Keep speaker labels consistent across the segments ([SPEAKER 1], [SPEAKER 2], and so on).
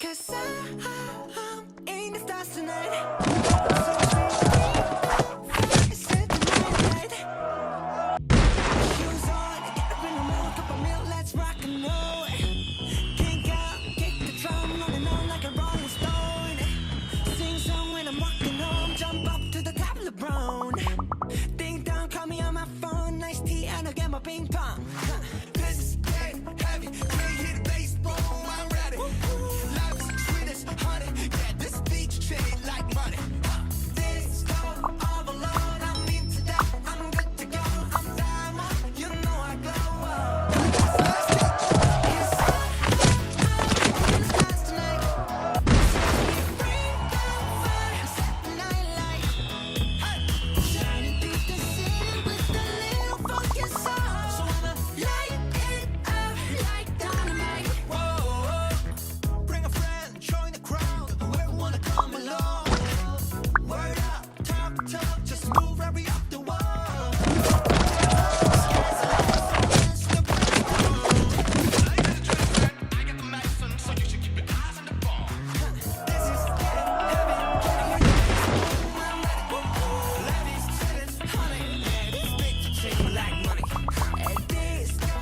[SPEAKER 1] 'Cause I'm in the stars tonight. Set the night light. Shoes on, get up in the middle, cup of milk, let's rock and roll. Kink out, kick the drum, rolling on like a rolling stone. Sing song when I'm walking home, jump up to the top of the brown. Ding dong, call me on my phone, nice tea, and I'll get my ping pong. This is dead heavy, can't hear the bass, boom, I'm ready. Life is sweet as honey, yeah, this beach shade like money. This go all alone, I'm into that, I'm good to go, I'm diamond, you know I glow up. Let's go, 'cause I'm in the stars tonight. Bring down fire, set the night light. Shining through the city with a little funky soul. So I'ma light it up like dynamite. Whoa, bring a friend, join the crowd, whoever wanna come along. Word up, talk, just move right up the wall. Sky's the limit, the I got the medicine, so you should keep your eyes on the ball. This is getting heavy, can't hear the bass, I'm ready. Ladies, cities, honey, yeah, this bitch shake like money. At this go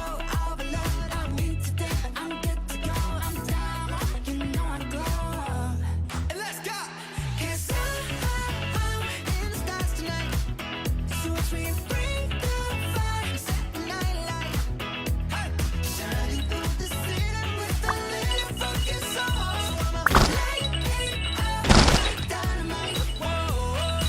[SPEAKER 1] overload, I'm into that, I'm good to go, I'm down, you know I glow. And let's go, 'cause I'm in the stars tonight. So as we bring the fire, set the night light. Shining through the city with a little funky soul. So I'ma light it up like dynamite. Whoa,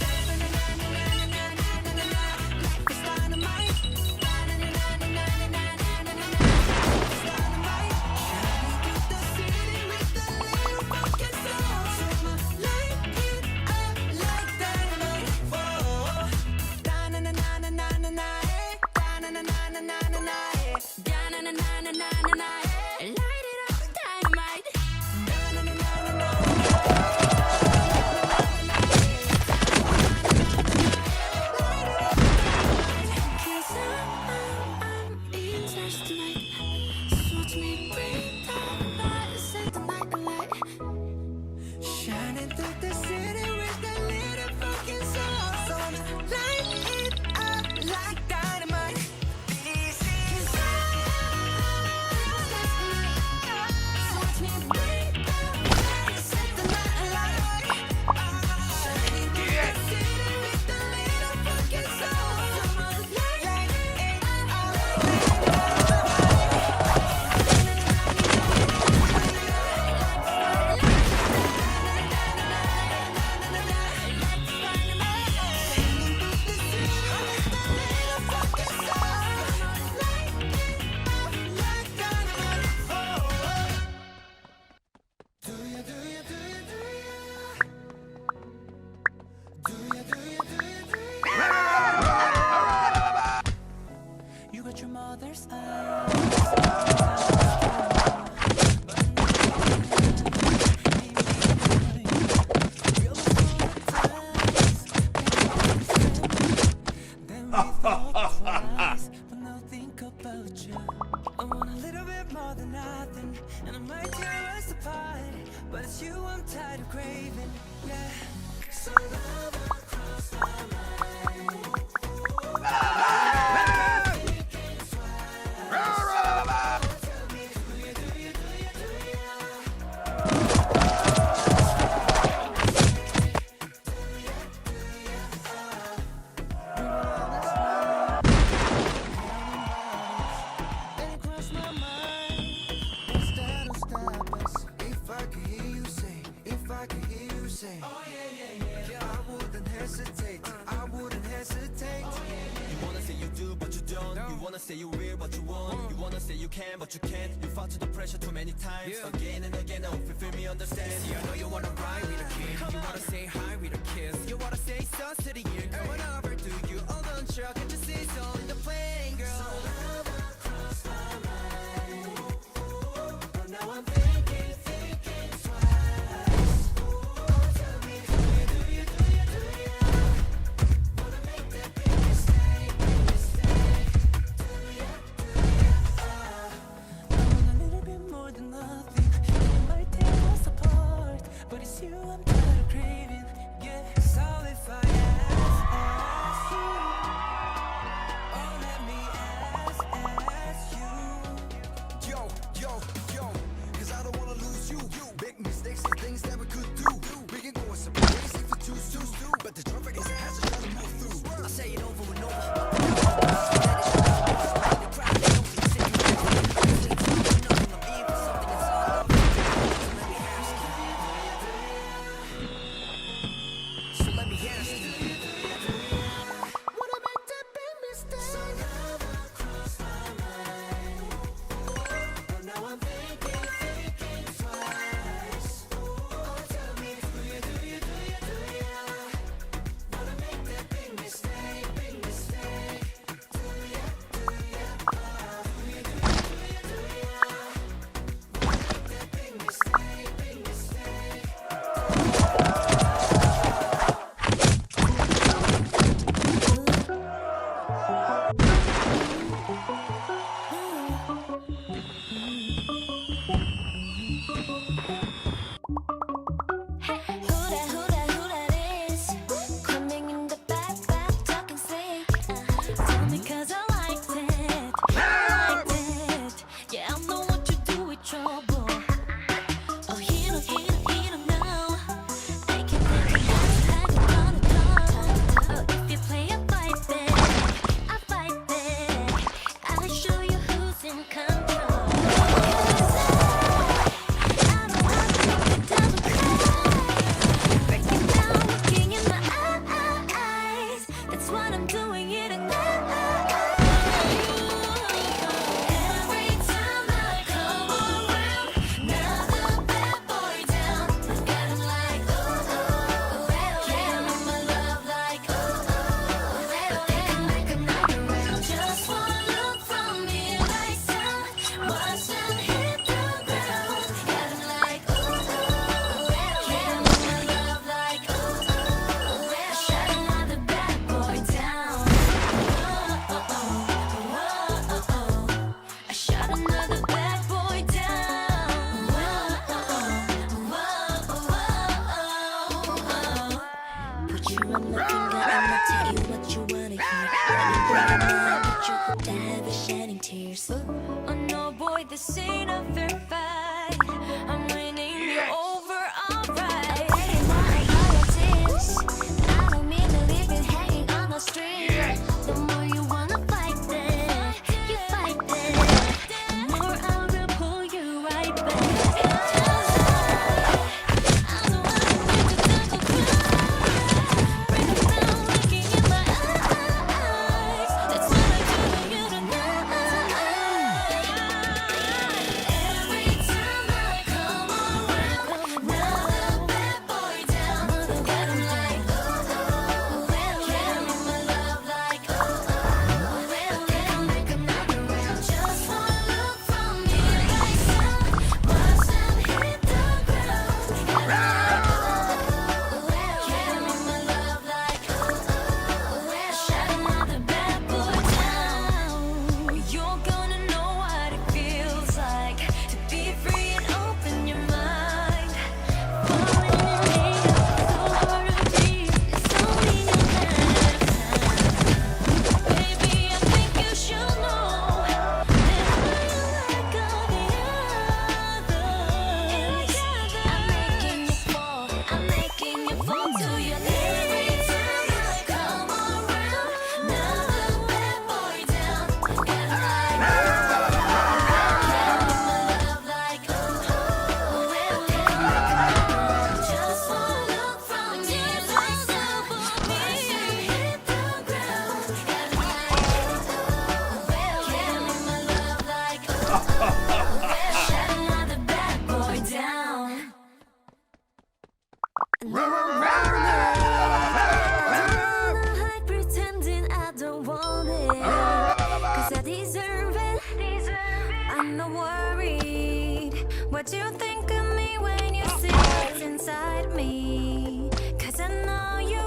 [SPEAKER 1] na-na-na-na-na-na-na-na-na-na. Life is dynamite. Na-na-na-na-na-na-na-na-na-na. Life is dynamite. Shining through the city with a little funky soul. So I'ma light it up like dynamite. Whoa, da-na-na-na-na-na-na-na, eh. Da-na-na-na-na-na-na-na, eh. Da-na-na-na-na-na-na, eh. Light it up, dynamite. Da-na-na-na-na-na-na. Cause I'm in stars tonight. So watch me bring down fire, set the night alight. Shining through the city with a little funky soul. So I'ma light it up like dynamite. This is so watch me bring down fire, set the night alight. Shining through the city with a little funky soul. So I'ma light it up You got your mother's eyes. Then we thought twice, but now think about you. I want a little bit more than nothing, and I might tear us apart, but it's you I'm tired of craving. Yeah, so love across my mind. Then it crossed my mind, what's that'll stop us? If I could hear you say, oh yeah, I wouldn't hesitate, I wouldn't hesitate.
[SPEAKER 2] You wanna say you do, but you don't. You wanna say you will, but you won't. You wanna say you can, but you can't. You fought to the pressure too many times. Again and again, I hope you feel me, understand.
[SPEAKER 3] You know you wanna ride with a kid. You wanna say hi with a kiss. You wanna say so to the year. Coming over to you, all done truck. Can't you see it's all in the plane, girl?
[SPEAKER 1] But now I'm thinking twice. Tell me, do you? Wanna make that big mistake? Do you?
[SPEAKER 3] I want a little bit more than nothing. It might take
[SPEAKER 4] That's what I'm doing here tonight. Every time I come around, another bad boy down. Got him like ooh ooh, can't make my love like ooh ooh, but they can make another round. Just one look from me like sun, watch them hit the ground. Got him like ooh ooh, can't make my love like ooh ooh. I shot another bad boy down. I shot another bad boy down. Put you on my finger, I'ma tell you what you wanna hear. Let me know that you hope to have a shedding tears. Oh no, boy, this ain't a fair fight. I'm winning you over, alright. I don't mean to leave you hanging on the string. The more you wanna fight it, you fight it. The more I will pull you right back. I'm the one who made you take a cry. Bring it down, looking in my eyes. That's what I do to you tonight. Every time I come around, another bad boy down. Got him like ooh ooh, can't make my love like ooh ooh, but they can make another round. Just one look from me like sun, watch them hit the ground. Got him like ooh ooh, can't make my love like ooh ooh. I shot another bad boy down. You're gonna know what it feels like to be free and open your mind. Falling in love, so hard to breathe. It's only a matter of time. Baby, I think you should know that I'm like all the others. I'm making you fall to your every time I come around. Another bad boy down. Got him like can't make my love like ooh ooh, just one look from me like sun, watch them hit the ground. Got him like ooh ooh, can't make my love like ooh ooh. Shot another bad boy down. No, I'm hide pretending I don't want it, 'cause I deserve it. I'm not worried what you think of me when you see what's inside me, 'cause I know you.